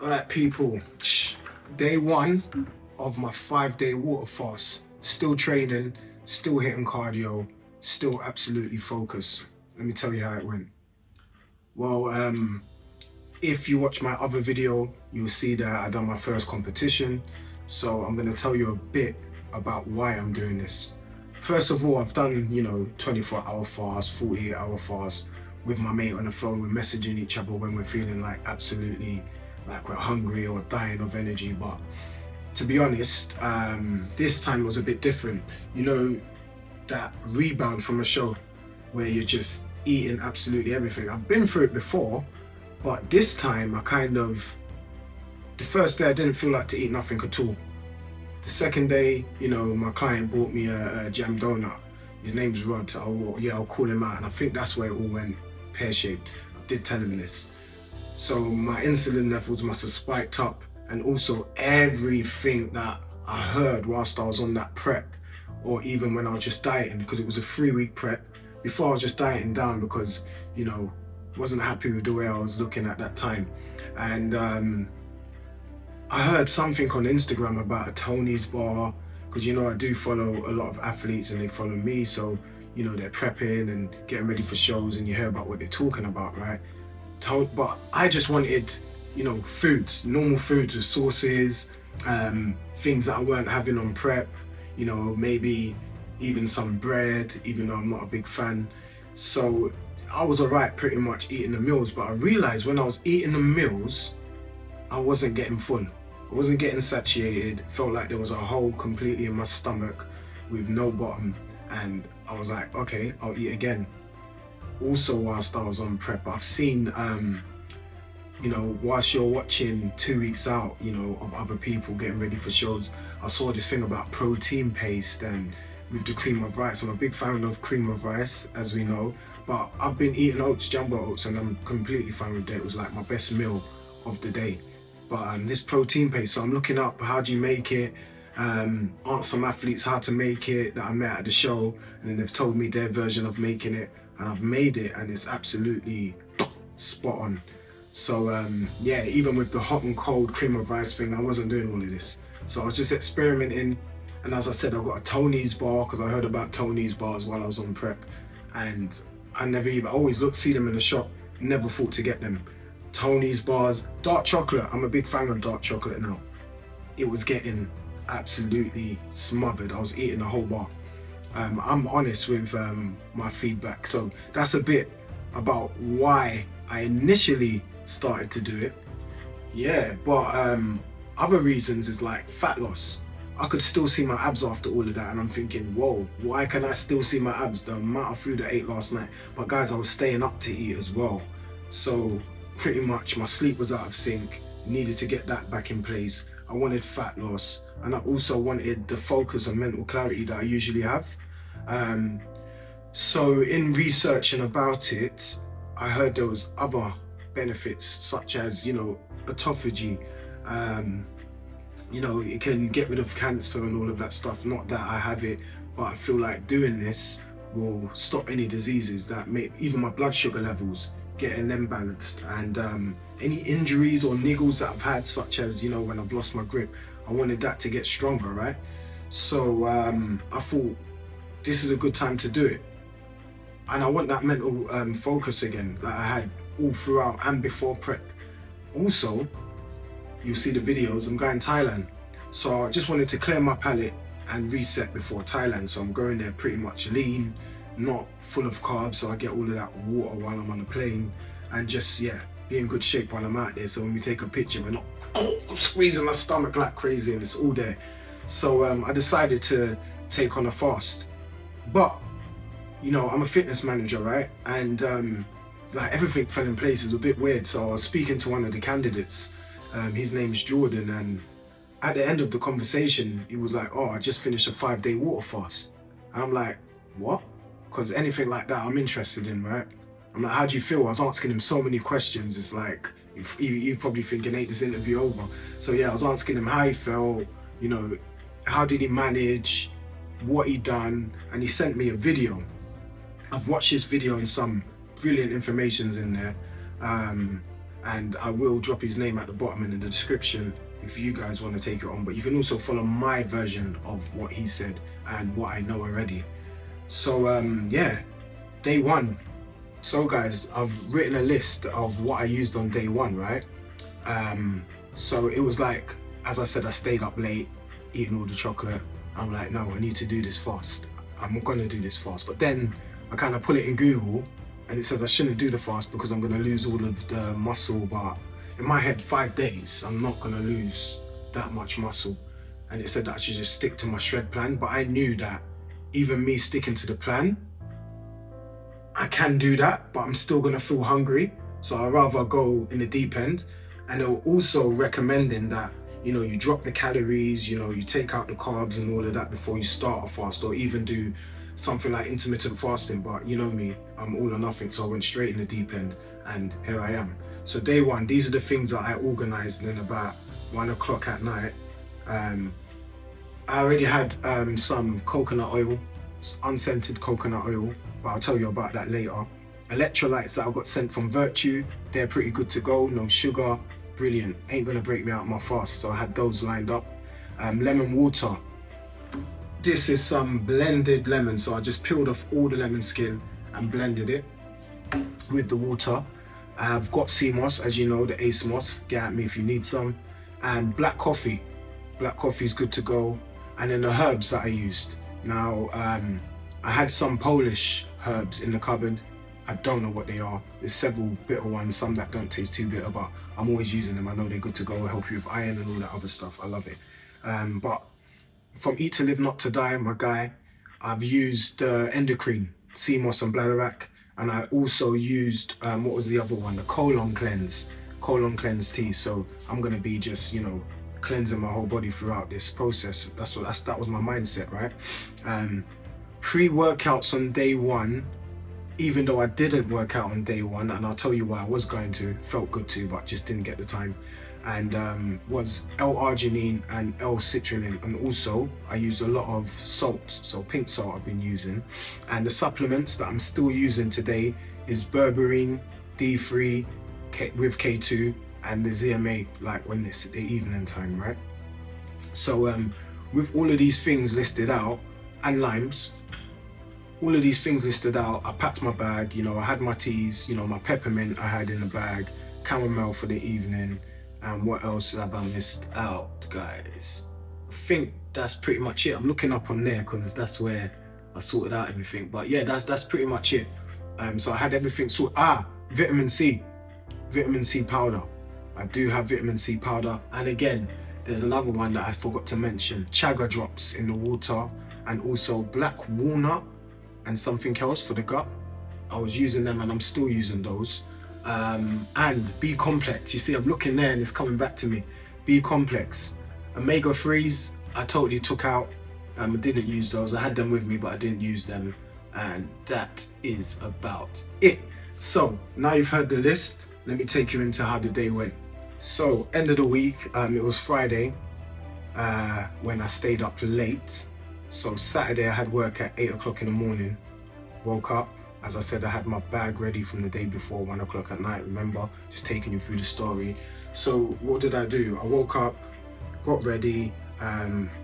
Alright people, day 1 of my 5-day water fast. Still training, still hitting cardio, still absolutely focused. Let me tell you how it went. Well, if you watch my other video, you'll see that I done my first competition. So I'm gonna tell you a bit about why I'm doing this. First of all, I've done, 24-hour fast, 48-hour fast with my mate on the phone. We're messaging each other when we're feeling like absolutely like we're hungry or dying of energy. But to be honest, this time was a bit different. You know, that rebound from a show where you're just eating absolutely everything. I've been through it before, but this time the first day I didn't feel like to eat nothing at all. The second day, my client bought me a jam donut. His name's Rod. I'll call him out. And I think that's where it all went pear-shaped. I did tell him this. So my insulin levels must have spiked up, and also everything that I heard whilst I was on that prep, or even when I was just dieting, because it was a 3-week prep. Before I was just dieting down because, wasn't happy with the way I was looking at that time. And I heard something on Instagram about a Tony's bar, because I do follow a lot of athletes and they follow me, so they're prepping and getting ready for shows and you hear about what they're talking about, right? But I just wanted, foods, normal foods with sauces, things that I weren't having on prep, maybe even some bread, even though I'm not a big fan. So I was alright pretty much eating the meals, but I realized when I was eating the meals, I wasn't getting full. I wasn't getting satiated. Felt like there was a hole completely in my stomach with no bottom. And I was like, okay, I'll eat again. Also, whilst I was on prep, I've seen, whilst you're watching 2 weeks out, of other people getting ready for shows, I saw this thing about protein paste and with the cream of rice. I'm a big fan of cream of rice, as we know, but I've been eating oats, jumbo oats, and I'm completely fine with that. It was like my best meal of the day. But this protein paste, so I'm looking up how do you make it, asked some athletes how to make it that I met at the show, and then they've told me their version of making it, and I've made it and it's absolutely spot on. So yeah, even with the hot and cold cream of rice thing, I wasn't doing all of this. So I was just experimenting, and as I said, I got a Tony's bar because I heard about Tony's bars while I was on prep, and I always see them in the shop, never thought to get them. Tony's bars, dark chocolate, I'm a big fan of dark chocolate now. It was getting absolutely smothered. I was eating a whole bar. I'm honest with my feedback. So that's a bit about why I initially started to do it. Yeah, but other reasons is like fat loss. I could still see my abs after all of that, and I'm thinking, whoa, why can I still see my abs? The amount of food I ate last night. But guys, I was staying up to eat as well. So pretty much my sleep was out of sync, needed to get that back in place. I wanted fat loss, and I also wanted the focus and mental clarity that I usually have. So in researching about it, I heard there was other benefits such as, autophagy, it can get rid of cancer and all of that stuff. Not that I have it, but I feel like doing this will stop any diseases that even my blood sugar levels, getting them balanced, and any injuries or niggles that I've had, such as when I've lost my grip, I wanted that to get stronger, right? So I thought this is a good time to do it, and I want that mental focus again that I had all throughout and before prep. Also, you'll see the videos, I'm going Thailand, so I just wanted to clear my palate and reset before Thailand. So I'm going there pretty much lean, not full of carbs, so I get all of that water while I'm on the plane, and just be in good shape while I'm out there, so when we take a picture we're not squeezing my stomach like crazy and it's all there. So I decided to take on a fast, but I'm a fitness manager, right? And like everything fell in place. It's a bit weird. So I was speaking to one of the candidates, his name's Jordan, and at the end of the conversation he was like, oh, I just finished a 5-day water fast. And I'm like, what? Because anything like that I'm interested in, right? I'm like, how do you feel? I was asking him so many questions. It's like, you're probably thinking, ain't this interview over? So yeah, I was asking him how he felt, how did he manage, what he done, and he sent me a video. I've watched his video and some brilliant information's in there. and I will drop his name at the bottom and in the description if you guys want to take it on. But you can also follow my version of what he said and what I know already. So yeah, day one. So guys, I've written a list of what I used on day one, right? So it was like, as I said, I stayed up late eating all the chocolate. I'm like, no, I need to do this fast. I'm gonna do this fast. But then I kind of put it in Google and it says I shouldn't do the fast because I'm gonna lose all of the muscle. But in my head, 5 days, I'm not gonna lose that much muscle. And it said that I should just stick to my shred plan. But I knew that even me sticking to the plan, I can do that, but I'm still gonna feel hungry. So I'd rather go in the deep end. And they were also recommending that, you know, you drop the calories, you know, you take out the carbs and all of that before you start a fast, or even do something like intermittent fasting. But you know me, I'm all or nothing. So I went straight in the deep end and here I am. So day one, these are the things that I organized. And then about 1 o'clock at night, I already had some coconut oil, unscented coconut oil, but I'll tell you about that later. Electrolytes that I got sent from Virtue, they're pretty good to go, no sugar, brilliant, ain't gonna break me out my fast. So I had those lined up. Lemon water. This is some blended lemon, so I just peeled off all the lemon skin and blended it with the water. I've got sea moss, as you know, the ace moss, get at me if you need some. And black coffee. Black coffee is good to go. And then the herbs that I used. Now, I had some Polish herbs in the cupboard. I don't know what they are. There's several bitter ones, some that don't taste too bitter, but I'm always using them. I know they're good to go, help you with iron and all that other stuff. I love it. But from Eat to Live Not to Die, my guy, I've used endocrine, sea moss and bladderwrack. And I also used, what was the other one? The colon cleanse tea. So I'm gonna be just, you know, cleansing my whole body throughout this process. That was my mindset, right? Pre-workouts on day one, even though I didn't work out on day one, and I'll tell you why. I was going to, felt good to, but just didn't get the time. And was L-arginine and L-citrulline. And also I used a lot of salt, so pink salt I've been using. And the supplements that I'm still using today is berberine, D3 with K2, and the ZMA, like when it's the evening time, right? So with all of these things listed out, and limes, all of these things listed out, I packed my bag, you know, I had my teas, you know, my peppermint I had in the bag, chamomile for the evening, and what else have I missed out, guys? I think that's pretty much it. I'm looking up on there because that's where I sorted out everything. But yeah, that's pretty much it. So I had everything sorted. Vitamin C powder. I do have vitamin C powder. And again, there's another one that I forgot to mention, chaga drops in the water, and also black walnut and something else for the gut. I was using them and I'm still using those. And B complex, you see I'm looking there and it's coming back to me. B complex, omega-3s I totally took out. I didn't use those. I had them with me but I didn't use them, and that is about it. So now you've heard the list, let me take you into how the day went. So end of the week, it was Friday when I stayed up late. So Saturday I had work at 8 o'clock in the morning. Woke up, as I said, I had my bag ready from the day before, 1 o'clock at night, remember, just taking you through the story. So what did I do? I woke up, got ready,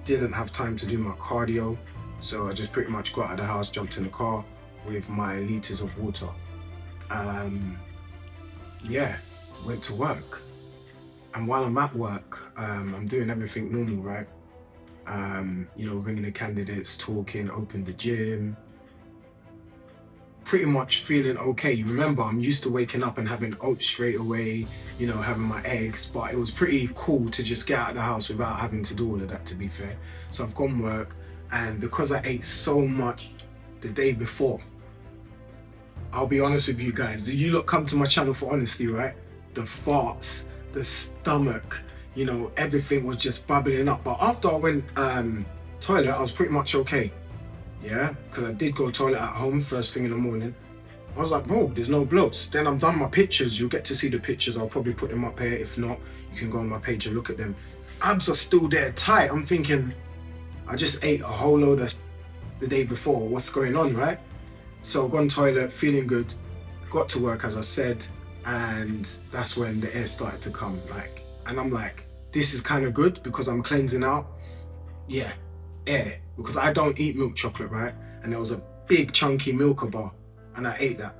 didn't have time to do my cardio. So I just pretty much got out of the house, jumped in the car with my liters of water. Yeah, went to work. And while I'm at work, I'm doing everything normal, right? You know, ringing the candidates, talking, opened the gym, pretty much feeling okay. You remember, I'm used to waking up and having oats straight away, you know, having my eggs, but it was pretty cool to just get out of the house without having to do all of that, to be fair. So I've gone work, and because I ate so much the day before, I'll be honest with you guys, you lot come to my channel for honesty, right? The farts, the stomach, you know, everything was just bubbling up. But after I went toilet, I was pretty much okay. Yeah, because I did go toilet at home first thing in the morning. I was like, bro, there's no bloats. Then I've done my pictures. You'll get to see the pictures. I'll probably put them up here. If not, you can go on my page and look at them. Abs are still there tight. I'm thinking, I just ate a whole load of the day before. What's going on, right? So gone toilet, feeling good. Got to work, as I said. and that's when the air started to come. Like, and I'm like, this is kind of good because I'm cleansing out. Yeah, air, because I don't eat milk chocolate, right? And there was a big chunky Milka bar, and I ate that,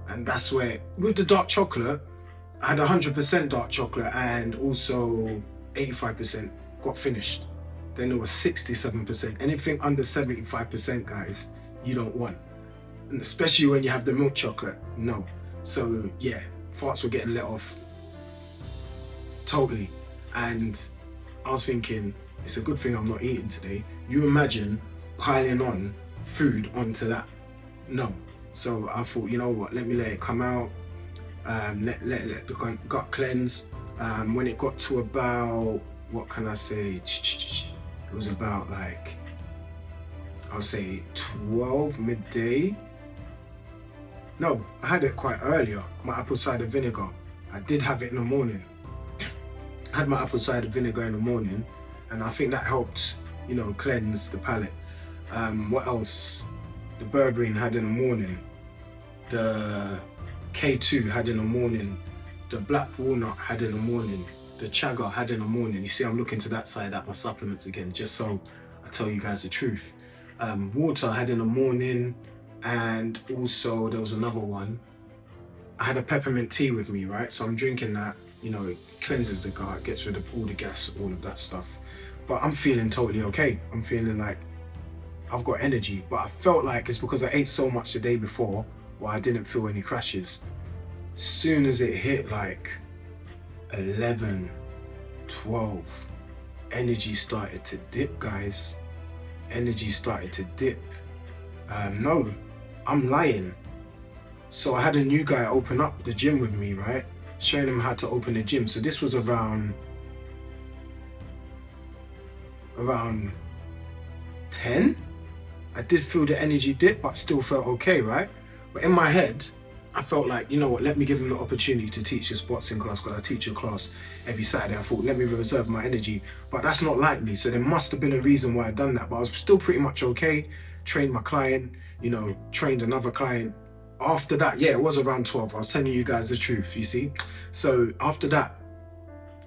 and that's where with the dark chocolate, I had 100% dark chocolate and also 85% got finished. Then there was 67%. Anything under 75%, guys, you don't want. And especially when you have the milk chocolate, no. So yeah, farts were getting let off totally. And I was thinking, it's a good thing I'm not eating today. You imagine piling on food onto that. No. So I thought, you know what, let me let it come out. Let the gut cleanse. When it got to about, what can I say? It was about like, I'll say 12 midday. No, I had it quite earlier, my apple cider vinegar. I did have it in the morning. I had my apple cider vinegar in the morning, and I think that helped, you know, cleanse the palate. What else? The berberine had in the morning. The K2 had in the morning. The black walnut had in the morning. The chaga had in the morning. You see, I'm looking to that side at my supplements again, just so I tell you guys the truth. Water I had in the morning, and also there was another one. I had a peppermint tea with me, right? So I'm drinking that, you know, it cleanses the gut, gets rid of all the gas, all of that stuff. But I'm feeling totally okay. I'm feeling like I've got energy, but I felt like it's because I ate so much the day before, well, I didn't feel any crashes. Soon as it hit like 11, 12, energy started to dip, guys. Energy started to dip. No, I'm lying. So I had a new guy open up the gym with me, right? Showing him how to open the gym. So this was around 10. I did feel the energy dip, but still felt okay, right? But in my head, I felt like, you know what, let me give him the opportunity to teach his boxing class, because I teach a class every Saturday. I thought, let me reserve my energy. But that's not like me. So there must have been a reason why I'd done that. But I was still pretty much okay. Trained my client, you know, trained another client. After that, yeah, it was around 12. I was telling you guys the truth, you see? So after that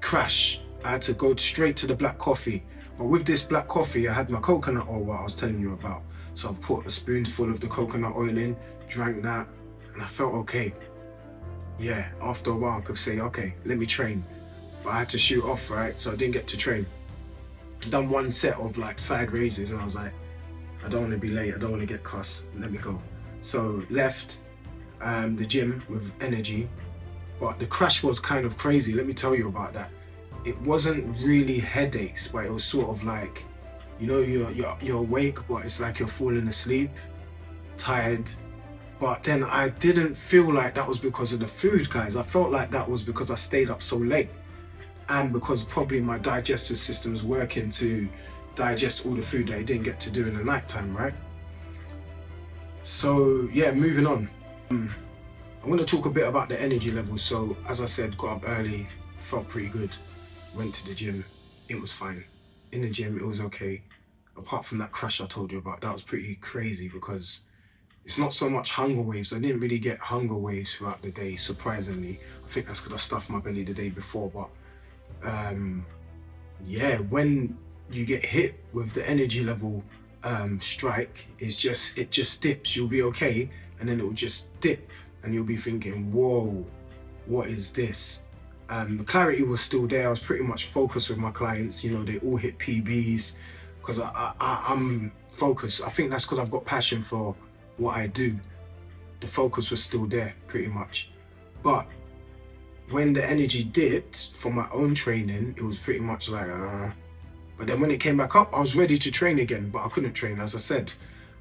crash, I had to go straight to the black coffee. But with this black coffee, I had my coconut oil, what I was telling you about. So I've put a spoonful of the coconut oil in, drank that, and I felt okay. Yeah, after a while I could say, okay, let me train. But I had to shoot off, right? So I didn't get to train. Done one set of like side raises, and I was like, I don't want to be late, I don't want to get cussed, let me go. So left the gym with energy, but the crash was kind of crazy. Let me tell you about that. It wasn't really headaches, but it was sort of like, you know, you're awake, but it's like you're falling asleep, tired. But then I didn't feel like that was because of the food, guys. I felt like that was because I stayed up so late, and because probably my digestive system's working to digest all the food that I didn't get to do in the nighttime, right? So yeah, moving on. I want to talk a bit about the energy levels. So as I said, got up early, felt pretty good. Went to the gym, it was fine. In the gym, it was okay. Apart from that crash I told you about, that was pretty crazy because it's not so much hunger waves. I didn't really get hunger waves throughout the day, surprisingly. I think that's because I stuffed my belly the day before, but yeah, when you get hit with the energy level strike, it just dips. You'll be okay, and then it will just dip, and you'll be thinking, whoa, what is this? The clarity was still there. I was pretty much focused with my clients. You know, they all hit PBs because I'm focused. I think that's because I've got passion for what I do. The focus was still there pretty much. But when the energy dipped from my own training, it was pretty much like, but then when it came back up, I was ready to train again, but I couldn't train, as I said.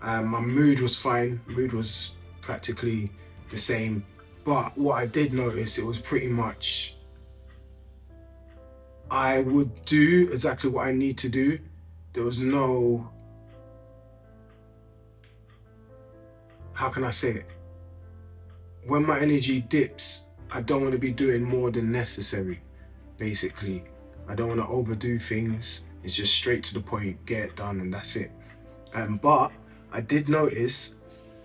My mood was fine. Mood was practically the same. But what I did notice, it was pretty much, I would do exactly what I need to do. There was no, how can I say it? When my energy dips, I don't want to be doing more than necessary, basically. I don't want to overdo things. It's just straight to the point, get it done, and that's it. But I did notice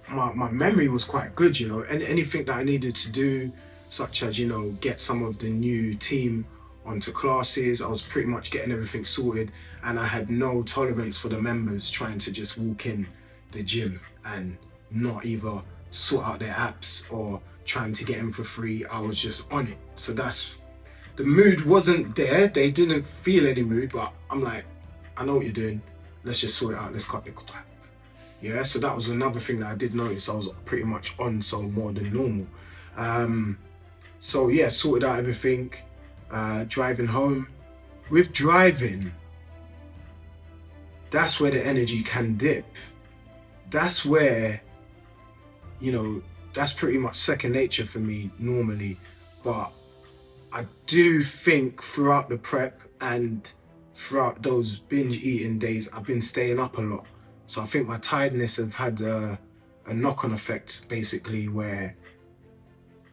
my memory was quite good, you know, and anything that I needed to do, such as, you know, get some of the new team onto classes. I was pretty much getting everything sorted, and I had no tolerance for the members trying to just walk in the gym and not either sort out their apps or trying to get in for free. I was just on it. So the mood wasn't there. They didn't feel any mood, but I'm like, I know what you're doing. Let's just sort it out. Let's cut the crap. Yeah, so that was another thing that I did notice. I was pretty much on so more than normal. So yeah, sorted out everything. Driving home. With driving, that's where the energy can dip. That's where, you know, that's pretty much second nature for me normally. But I do think throughout the prep and throughout those binge eating days, I've been staying up a lot. So I think my tiredness have had a knock-on effect, basically, where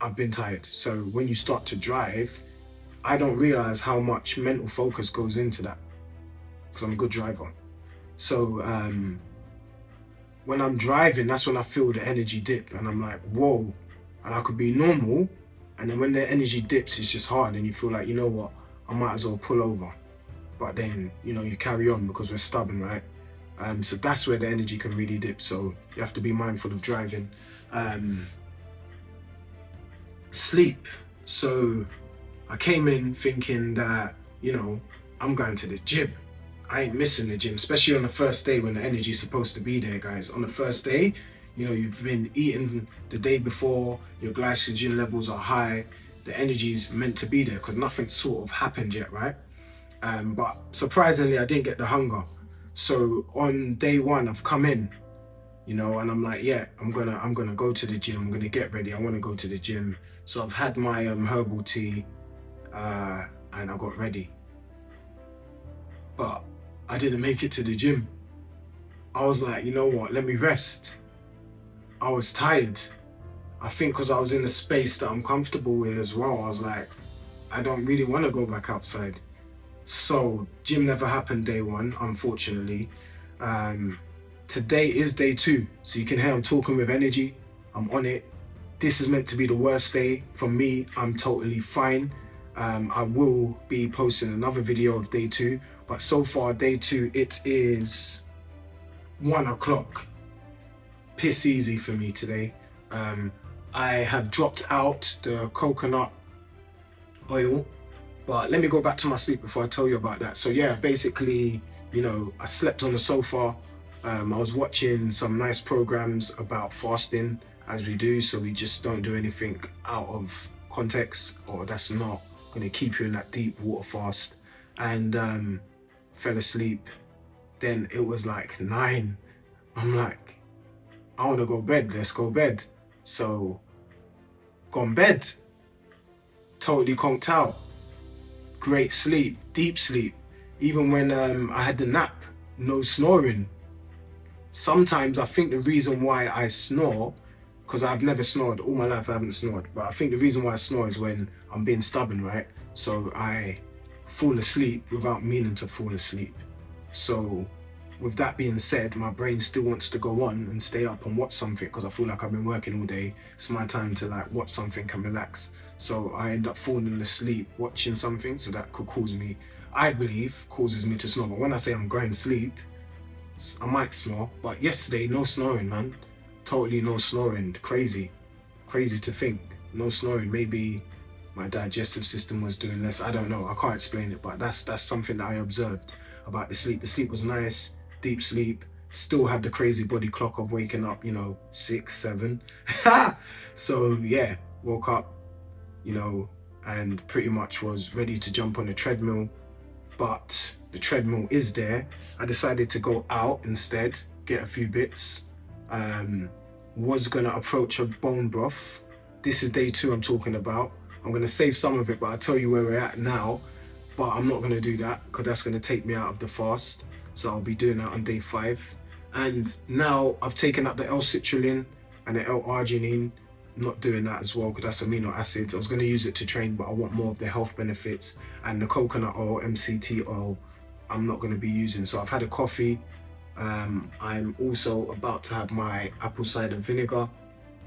I've been tired. So when you start to drive, I don't realize how much mental focus goes into that, because I'm a good driver. So when I'm driving, that's when I feel the energy dip, and I'm like, whoa. And I could be normal, and then when the energy dips, it's just hard, and you feel like, you know what, I might as well pull over. But then, you know, you carry on because we're stubborn, right? So that's where the energy can really dip. So you have to be mindful of driving. Sleep. So I came in thinking that, you know, I'm going to the gym. I ain't missing the gym, especially on the first day when the energy's supposed to be there, guys. On the first day, you know, you've been eating the day before, your glycogen levels are high, the energy's meant to be there because nothing sort of happened yet, right? But surprisingly, I didn't get the hunger. So on day one, I've come in, you know, and I'm like, yeah, I'm gonna go to the gym. I'm gonna get ready. I want to go to the gym. So I've had my herbal tea, and I got ready. But I didn't make it to the gym. I was like, you know what? Let me rest. I was tired. I think because I was in a space that I'm comfortable in as well. I was like, I don't really want to go back outside. So gym never happened day one, unfortunately. Today is day two, so you can hear I'm talking with energy. I'm on it. This is meant to be the worst day for me. I'm totally fine. I will be posting another video of day two, but so far day two, it is 1 o'clock. Piss easy for me today. I have dropped out the coconut oil. But let me go back to my sleep before I tell you about that. So yeah, basically, you know, I slept on the sofa. I was watching some nice programs about fasting, as we do, so we just don't do anything out of context, or that's not going to keep you in that deep water fast. And fell asleep. Then it was like 9. I'm like, I want to go bed. Let's go bed. So gone bed. Totally conked out. Great sleep, deep sleep. Even when I had the nap, no snoring. Sometimes I think the reason why I snore, because I've never snored, all my life I haven't snored, but I think the reason why I snore is when I'm being stubborn, right? So I fall asleep without meaning to fall asleep. So with that being said, my brain still wants to go on and stay up and watch something because I feel like I've been working all day. It's my time to like watch something and relax. So I end up falling asleep watching something, so that could cause me, I believe, causes me to snore. But when I say I'm going to sleep, I might snore. But yesterday, no snoring, man. Totally no snoring. Crazy to think. No snoring. Maybe my digestive system was doing less. I don't know. I can't explain it, but that's something that I observed about the sleep. The sleep was nice, deep sleep. Still had the crazy body clock of waking up, you know, 6, 7. So yeah, woke up, you know, and pretty much was ready to jump on the treadmill, but the treadmill is there. I decided to go out instead, get a few bits. Was gonna approach a bone broth. This is day 2 I'm talking about. I'm gonna save some of it, but I'll tell you where we're at now. But I'm not gonna do that because that's gonna take me out of the fast. So I'll be doing that on day 5. And now I've taken up the L-citrulline and the L-arginine. I'm not doing that as well because that's amino acids. I was going to use it to train, but I want more of the health benefits. And the coconut oil, MCT oil, I'm not going to be using. So I've had a coffee. I'm also about to have my apple cider vinegar,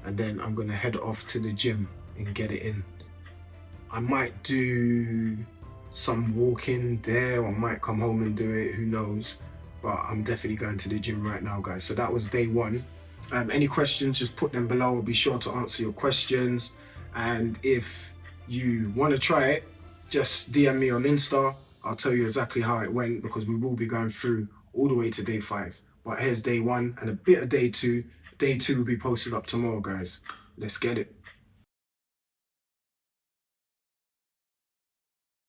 and then I'm going to head off to the gym and get it in. I might do some walking there, or I might come home and do it, who knows. But I'm definitely going to the gym right now, guys. So that was day one. Any questions, just put them below. I'll be sure to answer your questions. And if you want to try it, just DM me on Insta. I'll tell you exactly how it went, because we will be going through all the way to day 5. But here's day 1 and a bit of day 2. Day 2 will be posted up tomorrow, guys. Let's get it.